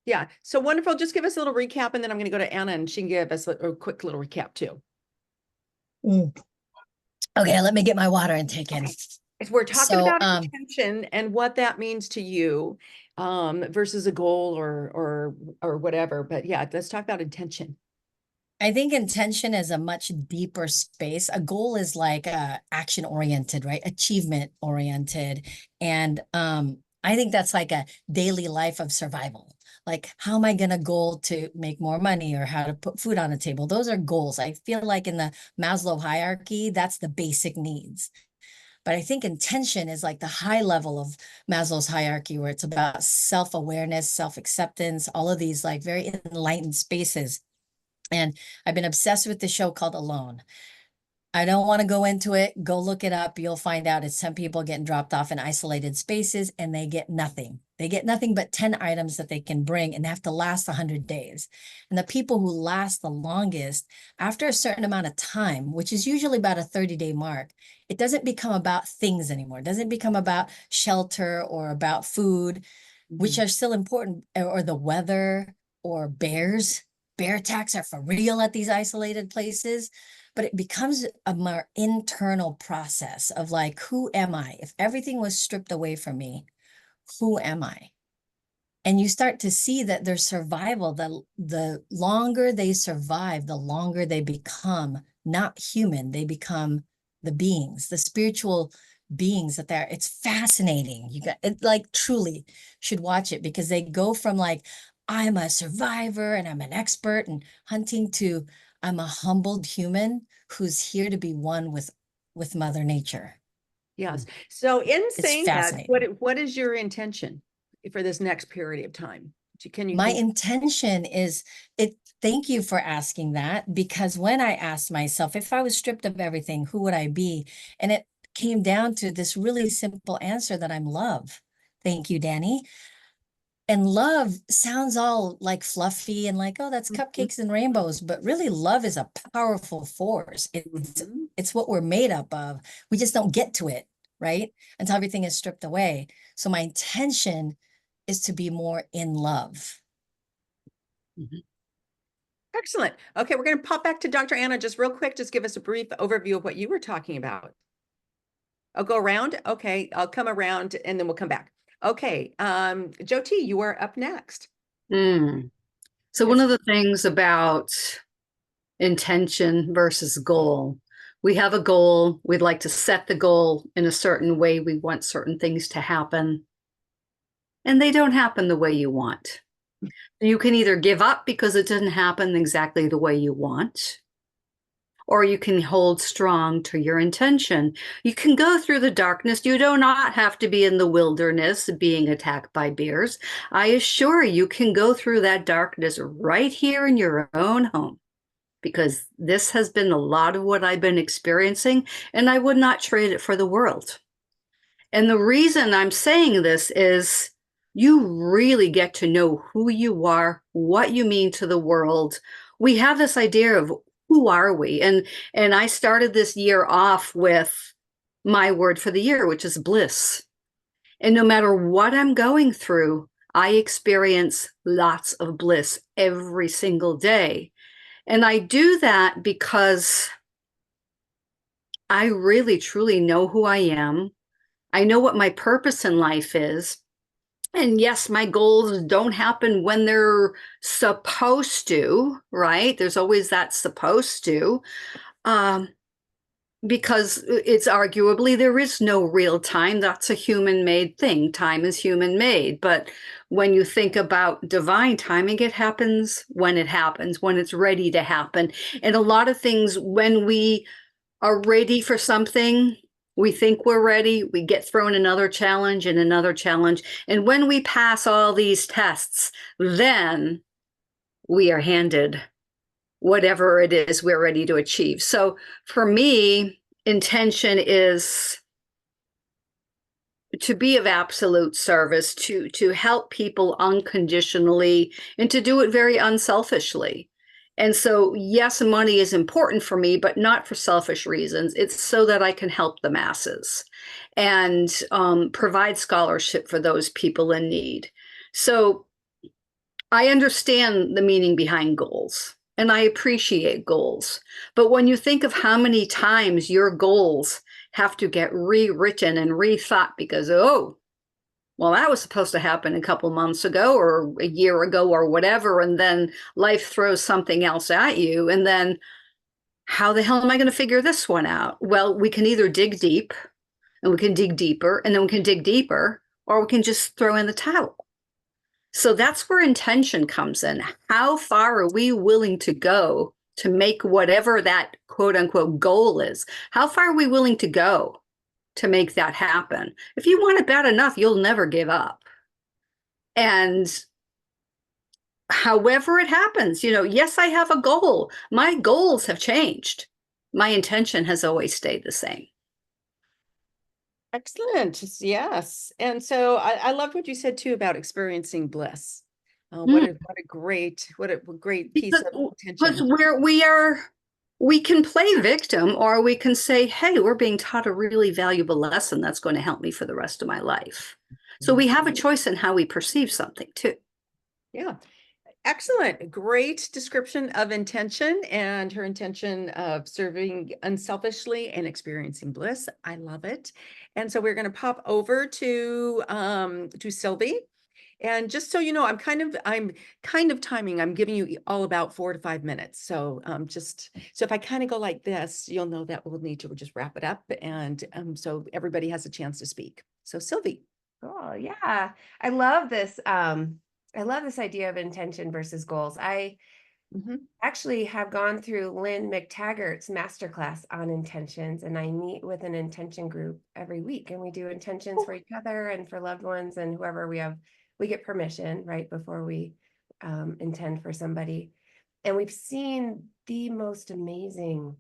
Yeah. So wonderful. Just give us a little recap, and then I'm going to go to Anna, and she can give us a quick little recap too. Mm. Okay, let me get my water intake in. We're talking So, about intention and what that means to you, versus a goal or whatever. But yeah, let's talk about intention. I think intention is a much deeper space. A goal is like action oriented, right? Achievement oriented. And I think that's like a daily life of survival. Like, how am I going to goal to make more money or how to put food on the table? Those are goals. I feel like in the Maslow hierarchy, that's the basic needs. But I think intention is like the high level of Maslow's hierarchy, where it's about self awareness, self acceptance, all of these like very enlightened spaces. And I've been obsessed with the show called Alone. I don't want to go into it. Go look it up. You'll find out it's 10 people getting dropped off in isolated spaces and they get nothing. They get nothing but 10 items that they can bring and they have to last 100 days. And the people who last the longest, after a certain amount of time, which is usually about a 30-day mark, it doesn't become about things anymore. It doesn't become about shelter or about food, which Mhm. are still important, or the weather or bears. Bear attacks are for real at these isolated places, but it becomes a more internal process of like, who am I? If everything was stripped away from me, who am I? And you start to see that their survival, the longer they survive, the longer they become not human, they become the beings, the spiritual beings that they're. It's fascinating. You got it, like truly should watch it because they go from like, I'm a survivor and I'm an expert and hunting to I'm a humbled human who's here to be one with Mother Nature. Yes. So in It's saying that, fascinating. what is your intention for this next period of time? Can you My think? intention is it. Thank you for asking that because when I asked myself if I was stripped of everything, who would I be? And it came down to this really simple answer that I'm love. Thank you, Danny. And love sounds all like fluffy and like, oh, that's Mhm. cupcakes and rainbows, but really love is a powerful force. Mhm. It's what we're made up of. We just don't get to it, right? Until everything is stripped away. So my intention is to be more in love. Mhm. Excellent. Okay, we're going to pop back to Dr. Anna just real quick. Just give us a brief overview of what you were talking about. I'll go around. Okay, I'll come around and then we'll come back. Okay, Jyoti, you are up next. Mm. So one Yes. of the things about intention versus goal, we have a goal, we'd like to set the goal in a certain way, we want certain things to happen, and they don't happen the way you want. You can either give up because it didn't happen exactly the way you want, or you can hold strong to your intention. You can go through the darkness. You do not have to be in the wilderness being attacked by bears. I assure you can go through that darkness right here in your own home, because this has been a lot of what I've been experiencing, and I would not trade it for the world. And the reason I'm saying this is you really get to know who you are, what you mean to the world. We have this idea of who are we? And I started this year off with my word for the year, which is bliss. And no matter what I'm going through, I experience lots of bliss every single day. And I do that because I really truly know who I am. I know what my purpose in life is. And yes, my goals don't happen when they're supposed to, right? There's always that supposed to, um, because it's arguably there is no real time. That's a human made thing. Time is human made. But when you think about divine timing, it happens, when it's ready to happen. And a lot of things, when we are ready for something, we think we're ready, we get thrown another challenge and another challenge. And when we pass all these tests, then we are handed whatever it is we're ready to achieve. So for me, intention is to be of absolute service, to help people unconditionally, and to do it very unselfishly. And so, yes, money is important for me, but not for selfish reasons. It's so that I can help the masses and provide scholarship for those people in need. So I understand the meaning behind goals and I appreciate goals. But when you think of how many times your goals have to get rewritten and rethought because, oh, well, that was supposed to happen a couple months ago or a year ago or whatever, and then life throws something else at you, and then how the hell am I going to figure this one out? Well, we can either dig deep and we can dig deeper, and then we can dig deeper, or we can just throw in the towel. So that's where intention comes in. How far are we willing to go to make whatever that quote unquote goal is? How far are we willing to go to make that happen? If you want it bad enough, you'll never give up. And however it happens, yes, I have a goal. My goals have changed. My intention has always stayed the same. Excellent. Yes. And so I loved what you said too about experiencing bliss. Mm. What a great piece of Because attention. we can play victim, or we can say, hey, we're being taught a really valuable lesson that's going to help me for the rest of my life. So we have a choice in how we perceive something too. Yeah. Excellent. Great description of intention and her intention of serving unselfishly and experiencing bliss. I love it. And so we're going to pop over to Sylvie. And just so you know, I'm kind of timing. I'm giving you all about 4 to 5 minutes. So so if I kind of go like this, you'll know that we'll need to just wrap it up. And so everybody has a chance to speak. So Sylvie. Oh, yeah. I love this. I love this idea of intention versus goals. I Mhm. actually have gone through Lynn McTaggart's masterclass on intentions, and I meet with an intention group every week, and we do intentions for each other and for loved ones and whoever we get permission right before we intend for somebody. And we've seen the most amazing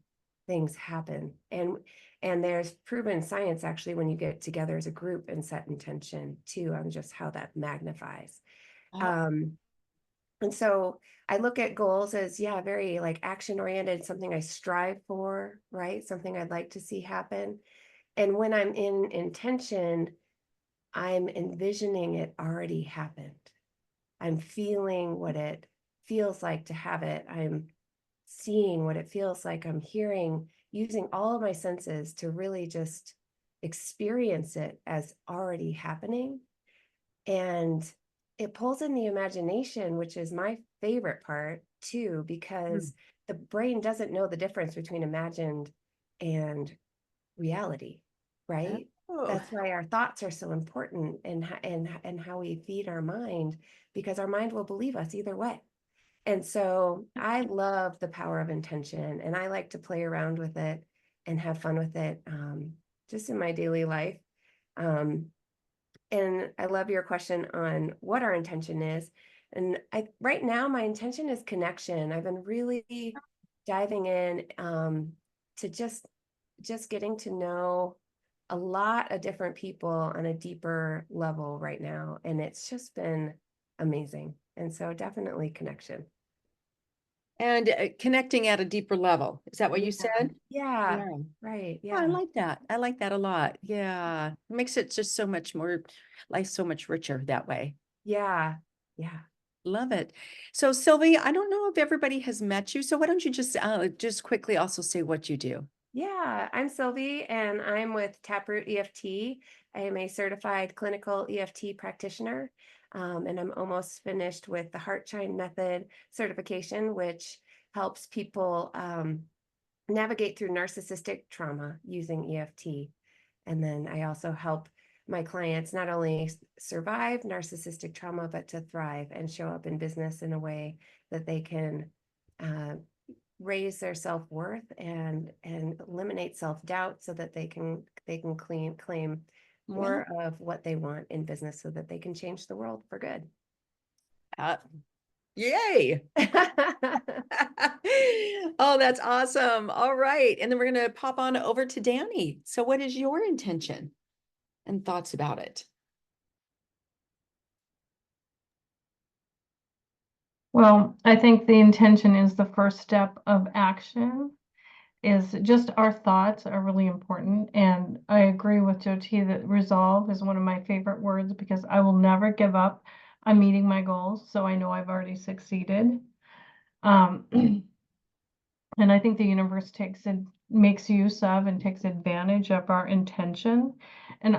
things happen. And there's proven science actually when you get together as a group and set intention too on just how that magnifies. Um, and so I look at goals as, yeah, very like action oriented, something I strive for, right? Something I'd like to see happen. And when I'm in intention, I'm envisioning it already happened. I'm feeling what it feels like to have it. I'm seeing what it feels like. I'm hearing, using all of my senses to really just experience it as already happening. And it pulls in the imagination, which is my favorite part too, because the brain doesn't know the difference between imagined and reality, right? Oh. That's why our thoughts are so important, and how we feed our mind, because our mind will believe us either way. And so I love the power of intention, and I like to play around with it and have fun with it, just in my daily life. Um, and I love your question on what our intention is. And right now, my intention is connection. I've been really diving in to just getting to know a lot of different people on a deeper level right now. And it's just been amazing. And so definitely connection. And connecting at a deeper level. Is that what you said? Yeah. Yeah. Right. Oh, I Yeah. like that. I like that a lot. Yeah. It makes it just so much more, life so much richer that way. Yeah. Yeah. Love it. So Sylvie, I don't know if everybody has met you. So why don't you just quickly also say what you do? Yeah, I'm Sylvie, and I'm with Taproot EFT. I am a certified clinical EFT practitioner, and I'm almost finished with the Heart Chime Method certification, which helps people navigate through narcissistic trauma using EFT. And then I also help my clients not only survive narcissistic trauma, but to thrive and show up in business in a way that they can uh, raise their self-worth and eliminate self-doubt so that they can claim more of what they want in business so that they can change the world for good. Yay. Oh, that's awesome. All right. And then we're going to pop on over to Danny. So what is your intention and thoughts about it? Well, I think the intention is the first step of action. Is just our thoughts are really important. And I agree with Jyoti that resolve is one of my favorite words, because I will never give up I'm meeting my goals, so I know I've already succeeded. Um, and I think the universe makes use of and takes advantage of our intention. And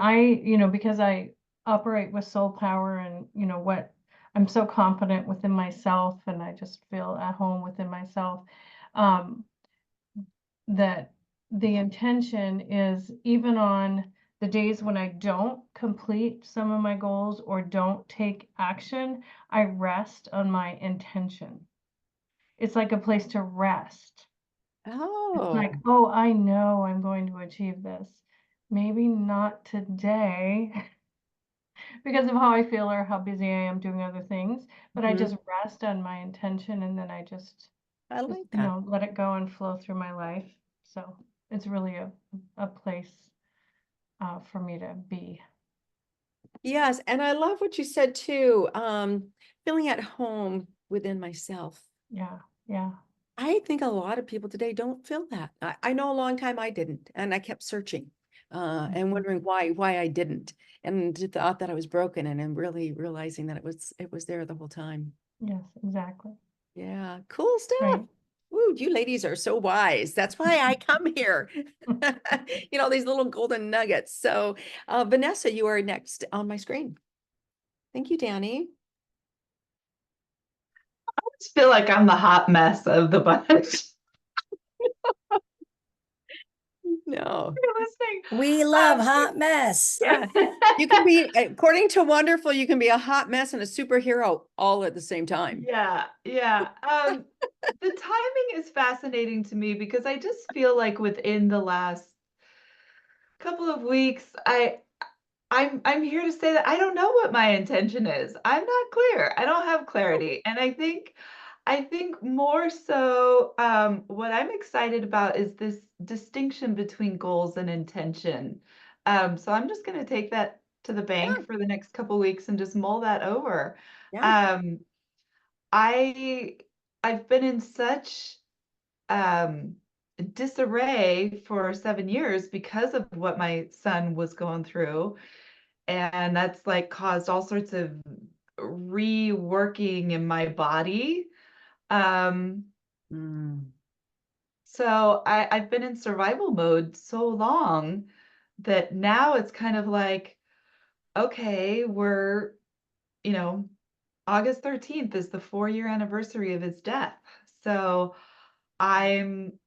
because I operate with soul power and, what I'm so confident within myself and I just feel at home within myself, that the intention is even on the days when I don't complete some of my goals or don't take action, I rest on my intention. It's like a place to rest. It's like, Oh, oh, I know I'm going to achieve this. Maybe not today because of how I feel or how busy I am doing other things, but I mhm. just rest on my intention and then I just I like that. let it go and flow through my life. So it's really a place for me to be. Yes, and I love what you said too. Feeling at home within myself. Yeah, yeah. I think a lot of people today don't feel that. I know a long time I didn't, and I kept searching, and Mhm. wondering why I didn't, and thought that I was broken, and then really realizing that it was there the whole time. Yes, exactly. Yeah, cool stuff. Right. Ooh, you ladies are so wise. That's why I come here. These little golden nuggets. So, Vanessa, you are next on my screen. Thank you, Danny. Just feel like I'm the hot mess of the bunch. No. You're listening. We love hot mess. Yeah. You can be, according to Wonderful, you can be a hot mess and a superhero all at the same time. Yeah, yeah. The timing is fascinating to me because I just feel like within the last couple of weeks, I'm here to say that I don't know what my intention is. I'm not clear. I don't have clarity. And I think more so what I'm excited about is this distinction between goals and intention. So I'm just going to take that to the Yeah. bank for the next couple weeks and just mull that over. Yeah. Um, I I've been in such um, disarray for 7 years because of what my son was going through. And that's like caused all sorts of reworking in my body. Um, Mm. so I've been in survival mode so long that now it's kind of like, okay, you know, August 13th is the 4-year anniversary of his death. So I'm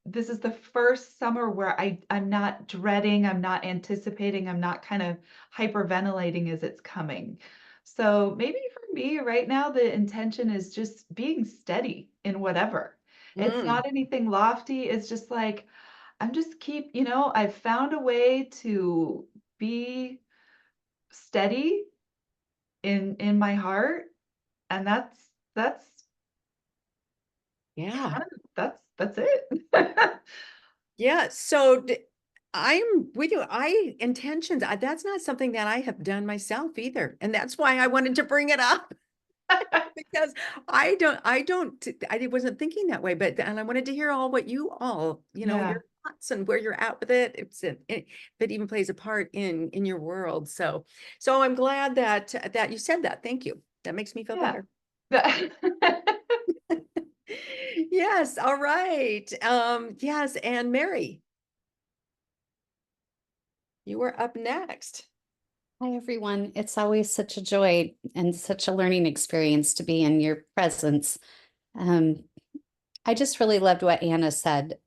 this is the first summer where I'm not dreading, I'm not anticipating, I'm not kind of hyperventilating as it's coming. So maybe for me right now, the intention is just being steady in whatever. It's Mm. not anything lofty. It's just like I'm just I've found a way to be steady in my heart, and that's Yeah. kind of that's it. Yeah. So I'm with you. Intentions, that's not something that I have done myself either. And that's why I wanted to bring it up. Because I wasn't thinking that way, and I wanted to hear all what you all, Yeah. your thoughts and where you're at with it. If it even plays a part in your world. So I'm glad that you said that. Thank you. That makes me feel Yeah. better. Yes. All right. Yes. And Mary, you were up next. Hi, everyone. It's always such a joy and such a learning experience to be in your presence. Um, I just really loved what Anna said.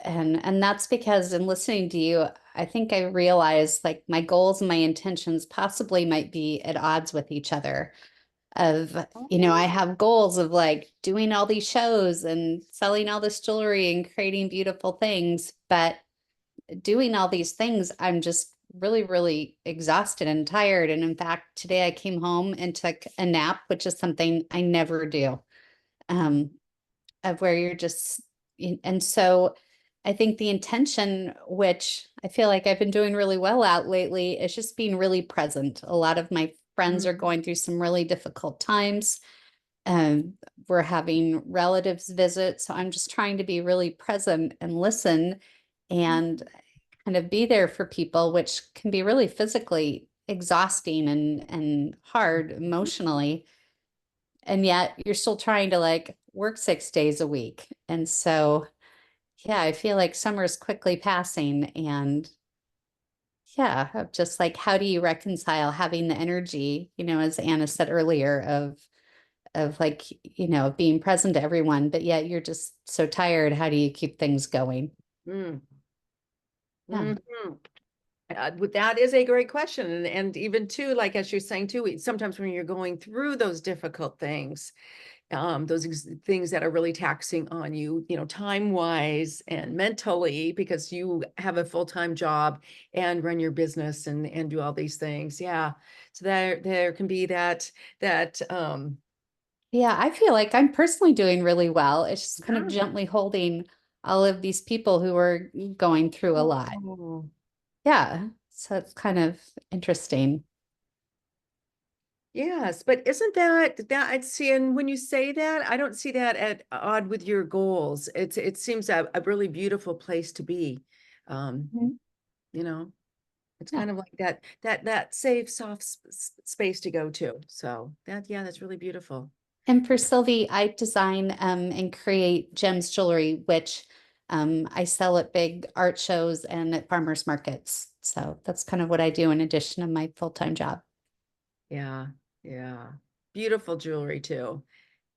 And that's because in listening to you, I think I realized like my goals and my intentions possibly might be at odds with each other. I have goals of like doing all these shows and selling all this jewelry and creating beautiful things, but doing all these things, I'm just really, really exhausted and tired. And in fact, today I came home and took a nap, which is something I never do, of where you're just, and so I think the intention, which I feel like I've been doing really well at lately, is just being really present. A lot of my friends are going through some really difficult times. We're having relatives visit. So I'm just trying to be really present and listen and kind of be there for people, which can be really physically exhausting and hard emotionally. And yet you're still trying to like work 6 days a week. And so, yeah, I feel like summer is quickly passing. And yeah, of just like, how do you reconcile having the energy, as Anna said earlier, of like, being present to everyone, but yet you're just so tired. How do you keep things going? Mm. Yeah. Mhm. That is a great question. And even too, like as you're saying too, sometimes when you're going through those difficult things, those things that are really taxing on you, time wise and mentally, because you have a full-time job and run your business and do all these things. Yeah. So there can be that Yeah, I feel like I'm personally doing really well. It's just kind of Yeah. gently holding all of these people who are going through a lot. Oh, Yeah. So it's kind of interesting. yes, but isn't that I'd see, and when you say that, I don't see that at odd with your goals. It seems a really beautiful place to be. Um, Mhm. you know, it's Yeah. kind of like that safe, soft space to go to. So yeah, that's really beautiful. And for Sylvie, I design and create gems jewelry, which I sell at big art shows and at farmers markets. So that's kind of what I do in addition to my full-time job. Yeah, yeah. Beautiful jewelry too.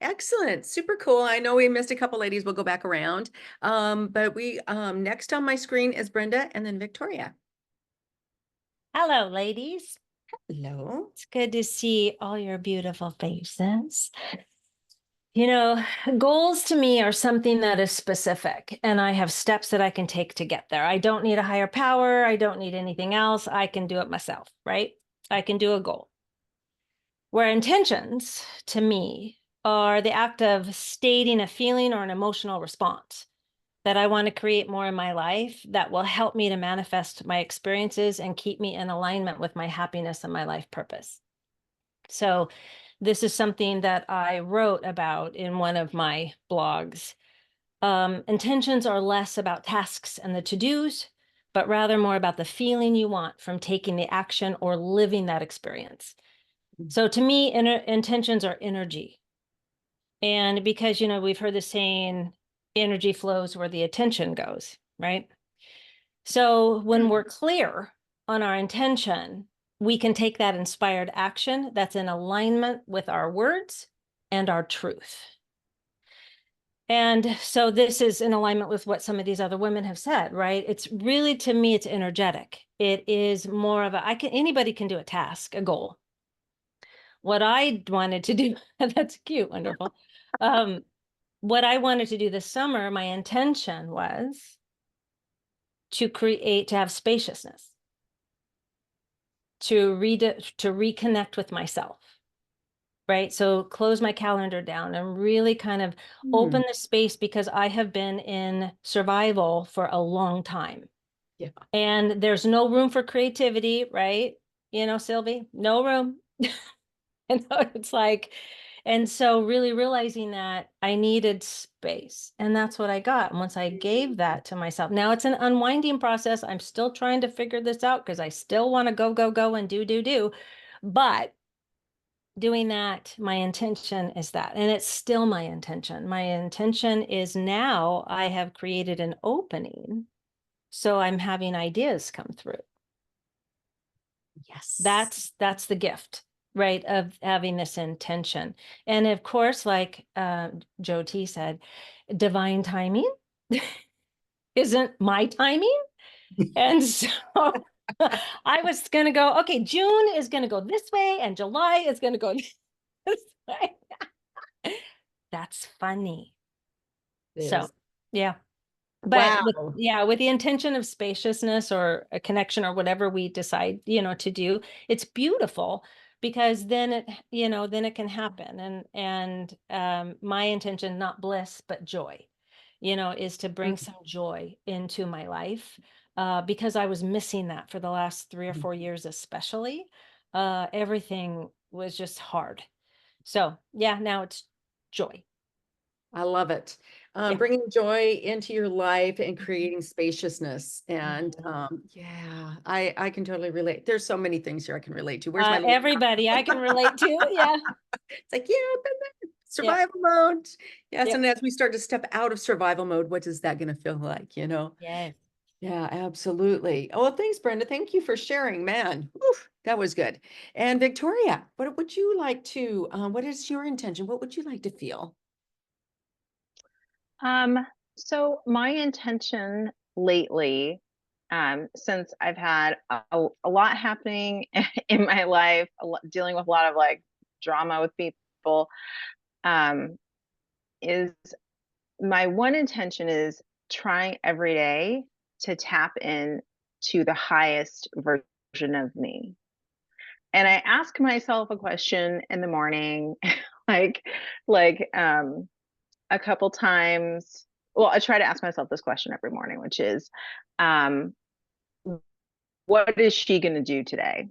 Excellent. Super cool. I know we missed a couple ladies. We'll go back around. But we next on my screen is Brenda and then Victoria. Hello, ladies. Hello. It's good to see all your beautiful faces. You know, goals to me are something that is specific, and I have steps that I can take to get there. I don't need a higher power. I don't need anything else. I can do it myself, right? I can do a goal. Where intentions, to me, are the act of stating a feeling or an emotional response that I want to create more in my life that will help me to manifest my experiences and keep me in alignment with my happiness and my life purpose. So this is something that I wrote about in one of my blogs. Intentions are less about tasks and the to-dos, but rather more about the feeling you want from taking the action or living that experience. So to me, intentions are energy. And because, we've heard the saying, energy flows where the attention goes, right? So when we're clear on our intention, we can take that inspired action that's in alignment with our words and our truth. And so this is in alignment with what some of these other women have said, right? It's really, to me, it's energetic. It is more of anybody can do a task, a goal. What I wanted to do, that's cute, wonderful. What I wanted to do this summer, my intention was to have spaciousness, to reconnect with myself, right? So close my calendar down and really kind of open the space, because I have been in survival for a long time. Yeah. And there's no room for creativity, right? Sylvie, no room. And it's like, and so really realizing that I needed space, and that's what I got. And once I gave that to myself, now it's an unwinding process. I'm still trying to figure this out because I still want to go and do. But doing that, my intention is that, and it's still my intention. My intention is now I have created an opening. So I'm having ideas come through. Yes. That's the gift, right, of having this intention. And of course, like Joe T said, divine timing isn't my timing. And so I was going to go, okay, June is going to go this way and July is going to go this way. That's funny. So, yeah. But Wow. with the intention of spaciousness or a connection or whatever we decide, to do, it's beautiful, because then it can happen. And my intention, not bliss, but joy, is to bring some joy into my life, because I was missing that for the last 3 or 4 years, especially. Everything was just hard. So yeah, now it's joy. I love it. Yeah. bringing joy into your life and creating spaciousness. And yeah, I can totally relate. There's so many things here I can relate to. Where's my little- Everybody I can relate to. Yeah. It's like, yeah, I've been there. Survival mode. Yes, Yep. and as we start to step out of survival mode, what is that going to feel like, you know? Yes. Yeah, absolutely. Oh, well, thanks, Brenda. Thank you for sharing, man. Oof, that was good. And Victoria, what would you like to, what is your intention? What would you like to feel? So my intention lately, since I've had a lot happening in my life, dealing with a lot of like drama with people, um, is my one intention is trying every day to tap in to the highest version of me. And I ask myself a question in the morning, like, like a couple times. Well, I try to ask myself this question every morning, which is, um, what is she going to do today?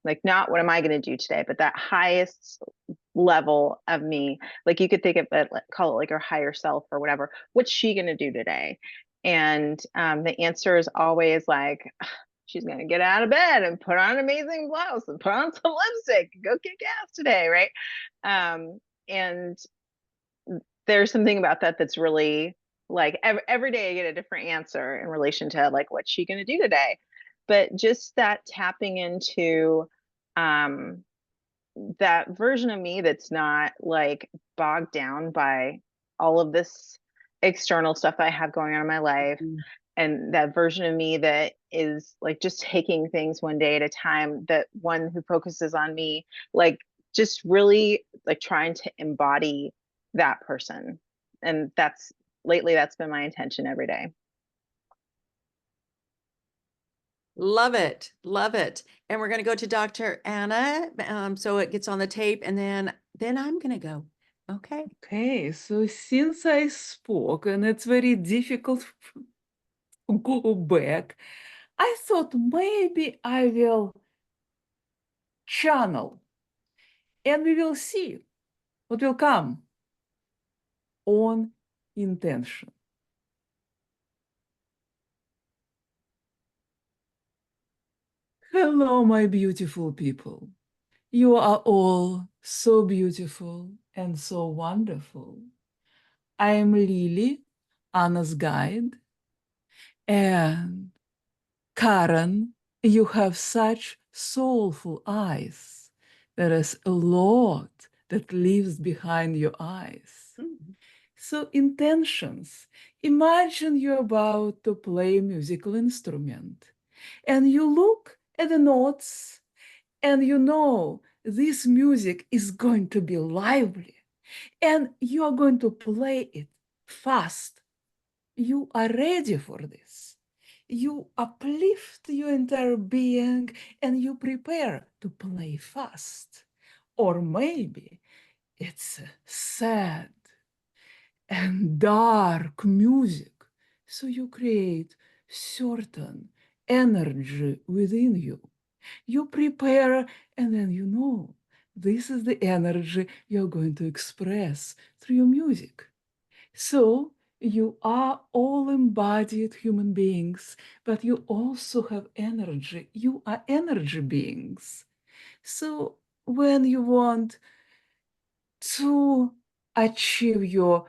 Like, not what am I going to do today, but that highest level of me. Like, you could think of it, call it like her higher self or whatever. What's she going to do today? And the answer is always like, she's going to get out of bed and put on an amazing blouse and put on some lipstick and go kick ass today, right? And there's something about that that's really like every day I get a different answer in relation to like what's she going to do today, but just that tapping into um that version of me that's not like bogged down by all of this external stuff I have going on in my life, and that version of me that is like just taking things one day at a time, that one who focuses on me, like just really like trying to embody that person. And that's lately that's been my intention every day. Love it. Love it. And we're going to go to Dr. Anna. So it gets on the tape and then I'm going to go. Okay. Okay, so since I spoke and it's very difficult to go back, I thought maybe I will channel and we will see what will come on intention. Hello, my beautiful people. You are all so beautiful and so wonderful. I am Lily, Anna's guide, and Karen, you have such soulful eyes. There is a lot that lives behind your eyes. So intentions. Imagine you're about to play a musical instrument and you look at the notes and you know this music is going to be lively and you are going to play it fast. You are ready for this. You uplift your entire being and you prepare to play fast. Or maybe it's sad and dark music. So you create certain energy within you. You prepare and then you know this is the energy you're going to express through your music. So you are all embodied human beings, but you also have energy. You are energy beings. So when you want to achieve your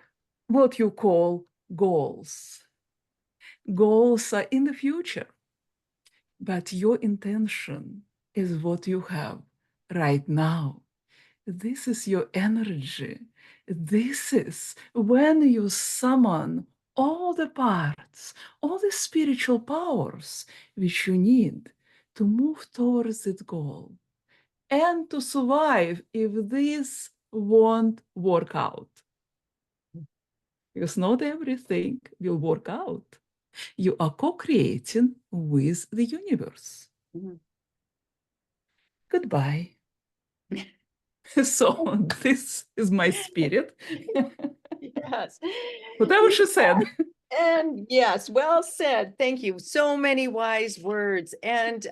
what you call goals, goals are in the future, but your intention is what you have right now. This is your energy. This is when you summon all the parts, all the spiritual powers which you need to move towards that goal and to survive if this won't work out. Because not everything will work out. You are co-creating with the universe. Goodbye. So this is my spirit. Yes. Whatever she said. And yes, well said. Thank you. So many wise words. And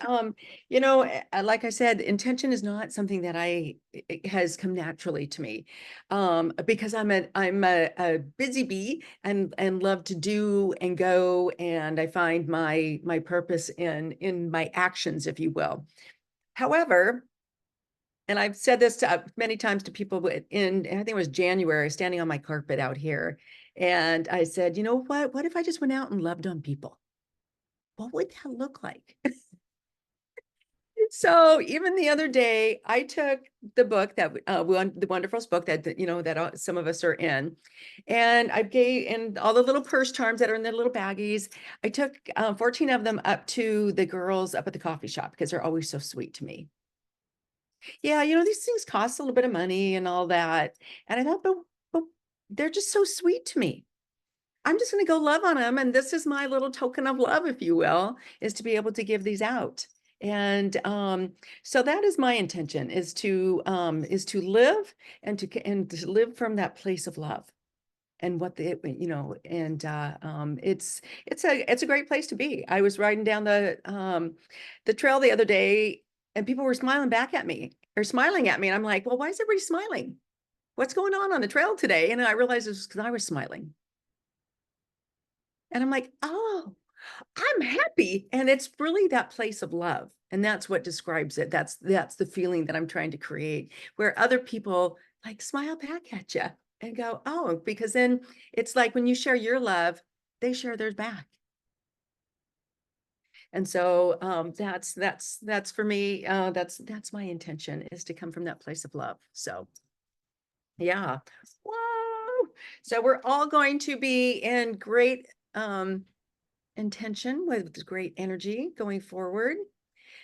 you know, like I said, intention is not something that it has come naturally to me. Because I'm a busy bee and love to do and go, and I find my purpose in my actions, if you will. However, and I've said this to many times to people I think it was January, standing on my carpet out here. And I said, you know what? What if I just went out and loved on people? What would that look like? So even the other day, I took the book that the Wonderful book that you know that some of us are in, and I gave and all the little purse charms that are in the little baggies. I took 14 of them up to the girls up at the coffee shop because they're always so sweet to me. Yeah, you know, these things cost a little bit of money and all that. And I thought, but they're just so sweet to me. I'm just going to go love on them. And this is my little token of love, if you will, is to be able to give these out. And so that is my intention is to live and to live from that place of love. And what the you know, and it's a great place to be. I was riding down the trail the other day, and people were smiling back at me or smiling at me, and I'm like, well, why is everybody smiling? What's going on the trail today? And I realized it was because I was smiling, and I'm like, oh, I'm happy, and it's really that place of love, and that's what describes it. That's the feeling that I'm trying to create, where other people like smile back at you and go, oh, because then it's like when you share your love, they share theirs back. And so that's for me. That's my intention, is to come from that place of love. So yeah. Whoa. So we're all going to be in great intention with great energy going forward.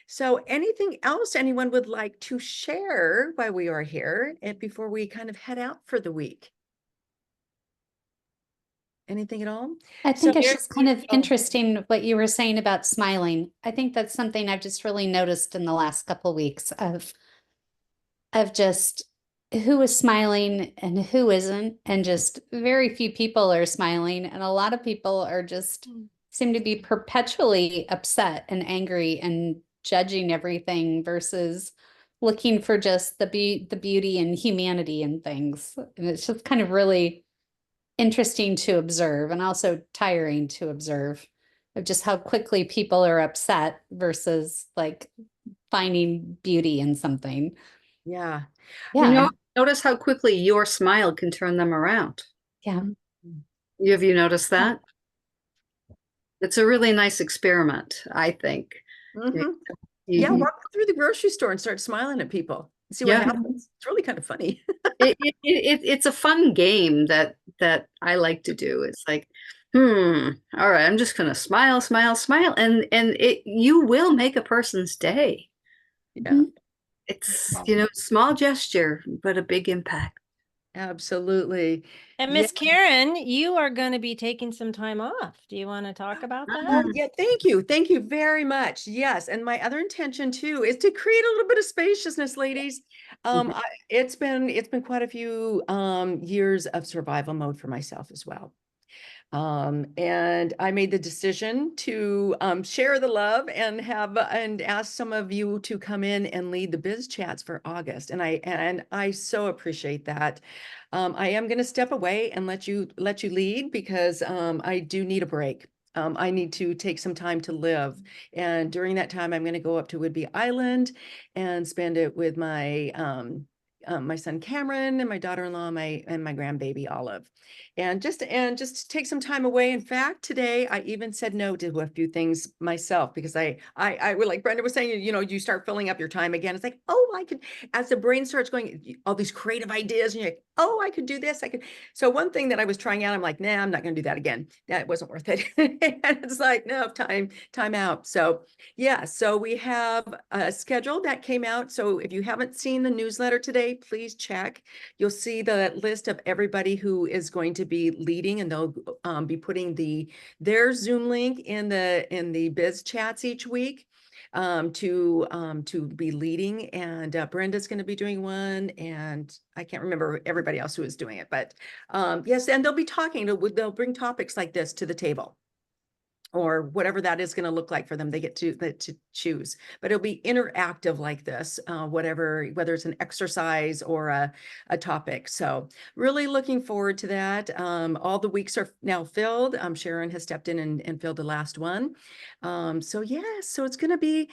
So anything else anyone would like to share while we are here and before we kind of head out for the week? Anything at all? I think it's there's just kind of oh, interesting what you were saying about smiling. I think that's something I've just really noticed in the last couple weeks of just who is smiling and who isn't, and just very few people are smiling, and a lot of people are just seem to be perpetually upset and angry and judging everything versus looking for just the beauty and humanity in things. And it's just kind of really interesting to observe, and also tiring to observe, of just how quickly people are upset versus like finding beauty in something. yeah. You Yeah. know, notice how quickly your smile can turn them around. Yeah. Have you noticed that? It's a really nice experiment, I think. Mhm. You- Yeah, walk through the grocery store and start smiling at people and see what Yeah. happens. It's really kind of funny. it's a fun game that I like to do. It's like, all right, I'm just gonna smile, smile, smile, and you will make a person's day. Yeah, It's, you know, small gesture, but a big impact. absolutely. And Yeah. Miss Karen, you are going to be taking some time off. Do you want to talk about that? Yeah, thank you. Thank you very much. Yes. And my other intention too is to create a little bit of spaciousness, ladies. It's been quite a few years of survival mode for myself as well. And I made the decision to share the love and ask some of you to come in and lead the Biz Chats for August. And I so appreciate that. I am going to step away and let you lead because I do need a break. I need to take some time to live. And during that time, I'm going to go up to Whidbey Island and spend it with my son Cameron and my daughter-in-law, my grandbaby Olive, and just take some time away. In fact, today I even said no to a few things myself because I like Brenda was saying, you know, you start filling up your time again. It's like, oh, I could, as the brain starts going, all these creative ideas, and you're like, oh, I could do this. I could. So one thing that I was trying out, I'm like, nah, I'm not going to do that again. That wasn't worth it. And it's like, no, time out. So yeah, so we have a schedule that came out. So if you haven't seen the newsletter today, please check. You'll see the list of everybody who is going to be leading, and they'll be putting their Zoom link in the Biz Chats each week. to be leading, and Brenda's going to be doing one, and I can't remember everybody else who is doing it, but yes, and they'll be talking. They'll bring topics like this to the table, or whatever that is going to look like for them. They get to choose, but it'll be interactive like this, whether it's an exercise or a topic. So really looking forward to that. All the weeks are now filled. Sharon has stepped in and filled the last one. So yeah, so it's going to be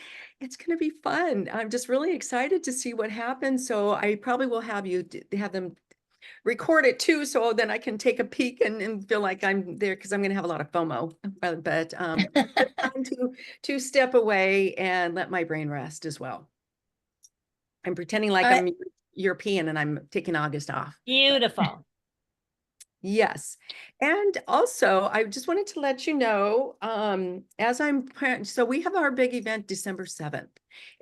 fun. I'm just really excited to see what happens. So I probably will have them record it too, so then I can take a peek and feel like I'm there, because I'm going to have a lot of FOMO. But it's time to step away and let my brain rest as well. I'm pretending like I'm European and I'm taking August off. Beautiful. Yes. And also, I just wanted to let you know, so we have our big event December 7th,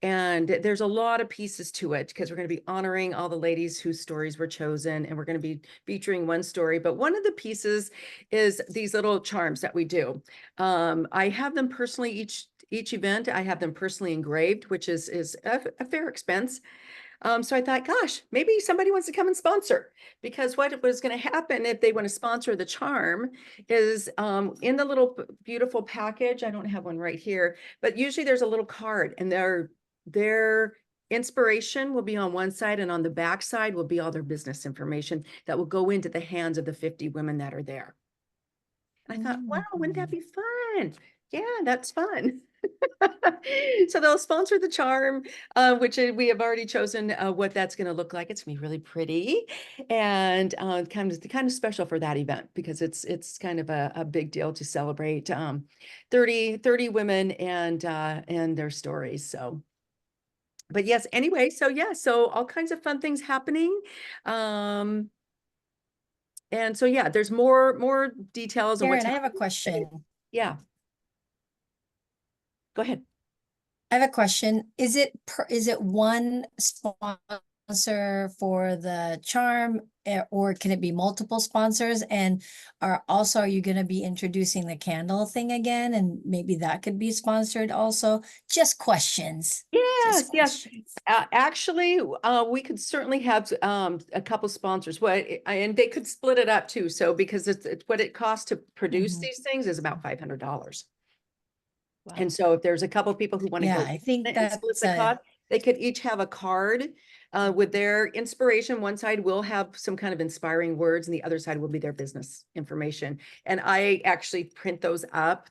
and there's a lot of pieces to it, because we're going to be honoring all the ladies whose stories were chosen, and we're going to be featuring one story. But one of the pieces is these little charms that we do. I have them personally, each event, I have them personally engraved, which is a fair expense. So I thought, gosh, maybe somebody wants to come and sponsor, because what was going to happen if they want to sponsor the charm is in the little beautiful package. I don't have one right here, but usually there's a little card, and their inspiration will be on one side, and on the back side will be all their business information that will go into the hands of the 50 women that are there. And I thought, wow, wouldn't that be fun? Yeah, that's fun. So they'll sponsor the charm, which we have already chosen what that's going to look like. It's going to be really pretty, and kind of special for that event, because it's kind of a big deal to celebrate 30 women and their stories. So, but yes, anyway, so yeah, so all kinds of fun things happening. And so yeah, there's more details on Karen, what's I have a happening. question. Yeah. Go ahead. I have a question. Is it one sponsor for the charm, or can it be multiple sponsors? And are you going to be introducing the candle thing again? And maybe that could be sponsored also. Just questions. Yes, Just yes. questions. Actually, we could certainly have a couple sponsors. And they could split it up too. So because it's what it costs to produce Mhm. these things is about $500. Wow. And so if there's a couple of people who want to Yeah, go I think and split that's the cost, they could each have a card with their inspiration. One side will have some kind of inspiring words, and the other side will be their business information. And I actually print those up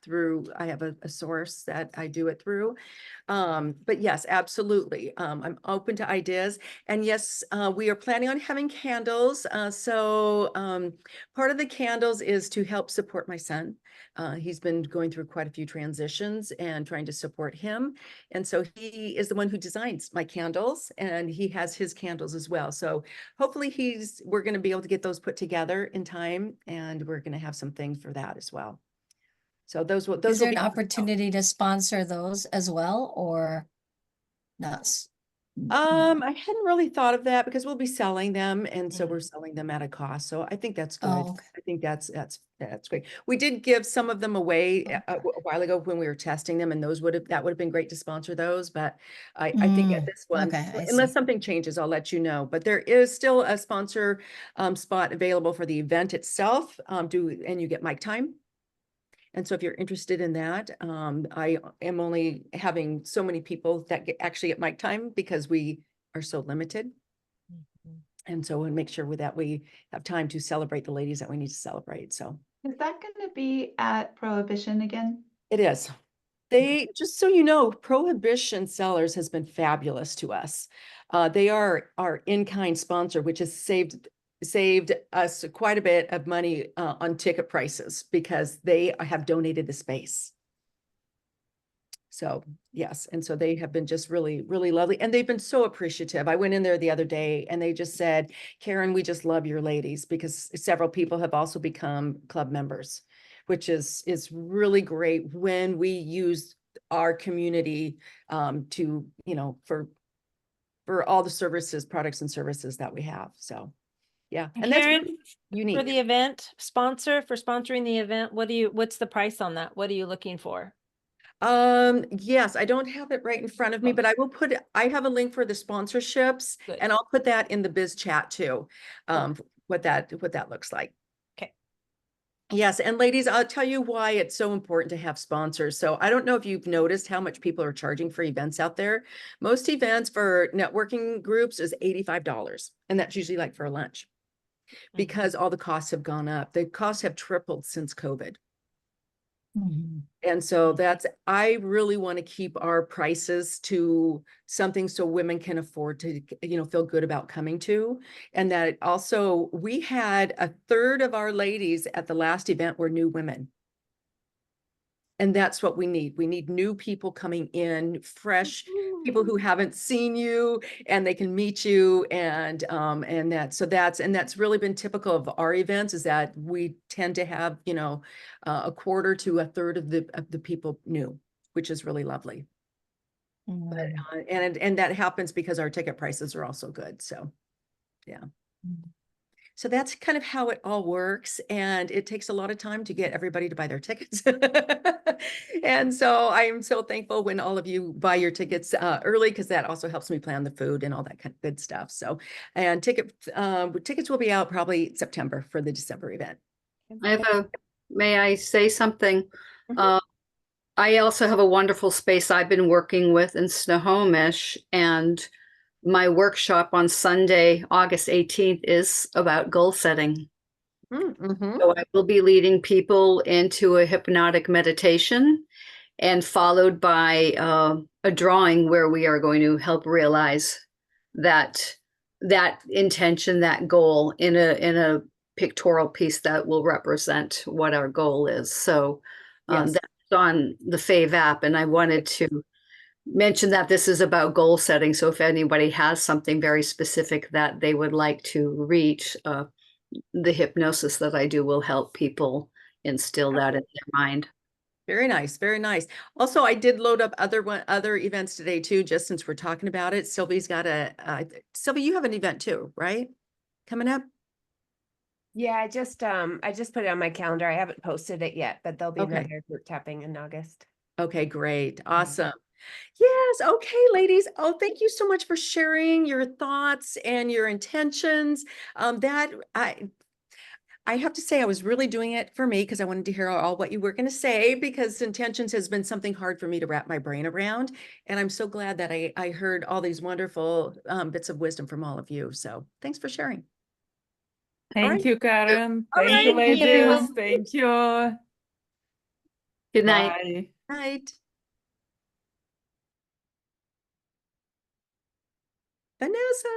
I have a source that I do it through. But yes, absolutely. I'm open to ideas. And yes, we are planning on having candles. So part of the candles is to help support my son. He's been going through quite a few transitions and trying to support him. And so he is the one who designs my candles, and he has his candles as well. So hopefully we're going to be able to get those put together in time, and we're going to have some things for that as well. So those will Is there be an opportunity to sponsor those as well, or not? No. I hadn't really thought of that, because we'll be selling them, and so we're selling them at a cost. So I think that's good. Oh, okay. I think that's great. We did give some of them away a while ago when we were testing them, and that would have been great to sponsor those. But I think at this one, Okay, I unless see. something changes, I'll let you know. But there is still a sponsor spot available for the event itself. And you get mic time. And so if you're interested in that, I am only having so many people that actually get mic time, because we are so limited. And so we'll make sure that we have time to celebrate the ladies that we need to celebrate. So Is that going to be at Prohibition again? it is. Just so you know, Prohibition Cellars has been fabulous to us. They are our in-kind sponsor, which has saved us quite a bit of money on ticket prices, because they have donated the space. So yes, and so they have been just really, really lovely, and they've been so appreciative. I went in there the other day, and they just said, Karen, we just love your ladies, because several people have also become club members, which is really great when we use our community to, for all the services, products and services that we have. So yeah, and that's Karen, really for unique. the event, sponsoring the event, what's the price on that? What are you looking for? Yes, I don't have it right in front of me, but I will I have a link for the sponsorships Good. and I'll put that in the biz chat too. Cool. What that looks like. Okay. Yes, and ladies, I'll tell you why it's so important to have sponsors. So I don't know if you've noticed how much people are charging for events out there. Most events for networking groups is $85, and that's usually like for a lunch because all the costs have gone up. The costs have tripled since COVID. Mhm. And so I really want to keep our prices to something so women can afford to, feel good about coming to. And that also, we had a third of our ladies at the last event were new women. And that's what we need. We need new people coming in, fresh people who haven't seen you and they can meet you. And that's really been typical of our events, is that we tend to have, a quarter to a third of the people new, which is really lovely. But, Mm. and that happens because our ticket prices are also good. So, yeah. Mm. So that's kind of how it all works. And it takes a lot of time to get everybody to buy their tickets. And so I'm so thankful when all of you buy your tickets early, because that also helps me plan the food and all that kind of good stuff. So, and tickets will be out probably September for the December event. May I say something? Mhm. I also have a wonderful space I've been working with in Snohomish, and my workshop on Sunday, August 18th, is about goal setting. Mm-hmm. So I will be leading people into a hypnotic meditation and followed by a drawing where we are going to help realize that intention, that goal in a pictorial piece that will represent what our goal is. So Yes. that's on the Fave app, and I wanted to mention that this is about goal setting. So if anybody has something very specific that they would like to reach, the hypnosis that I do will help people instill that in their mind. Very nice. Very nice. Also, I did load up other events today too, just since we're talking about it. Sylvie's got Sylvie, you have an event too, right? Coming up? Yeah, I just put it on my calendar. I haven't posted it yet, but there'll be Okay. another group tapping in August. Okay, great. Awesome. Yes. Okay, ladies. Oh, thank you so much for sharing your thoughts and your intentions. I have to say, I was really doing it for me because I wanted to hear all what you were going to say, because intentions has been something hard for me to wrap my brain around. And I'm so glad that I heard all these wonderful bits of wisdom from all of you. So thanks for sharing. Thank right. you, Karen. All Thank you, right. Thank you. ladies. Thank you. Good night. Bye. Night. Vanessa.